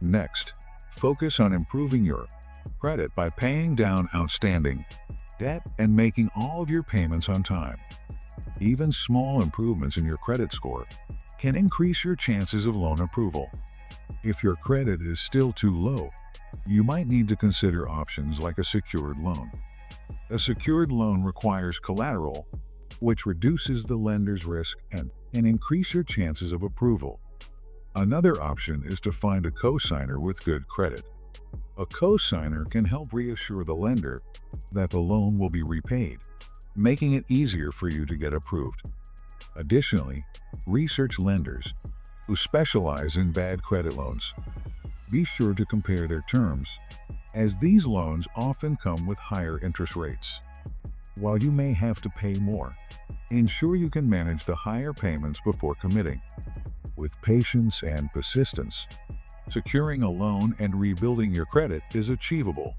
Next, focus on improving your credit by paying down outstanding debt and making all of your payments on time. Even small improvements in your credit score can increase your chances of loan approval. If your credit is still too low, you might need to consider options like a secured loan. A secured loan requires collateral, which reduces the lender's risk and can increase your chances of approval. Another option is to find a cosigner with good credit. A cosigner can help reassure the lender that the loan will be repaid, making it easier for you to get approved. Additionally, research lenders who specialize in bad credit loans. Be sure to compare their terms, as these loans often come with higher interest rates. While you may have to pay more, ensure you can manage the higher payments before committing. With patience and persistence, securing a loan and rebuilding your credit is achievable.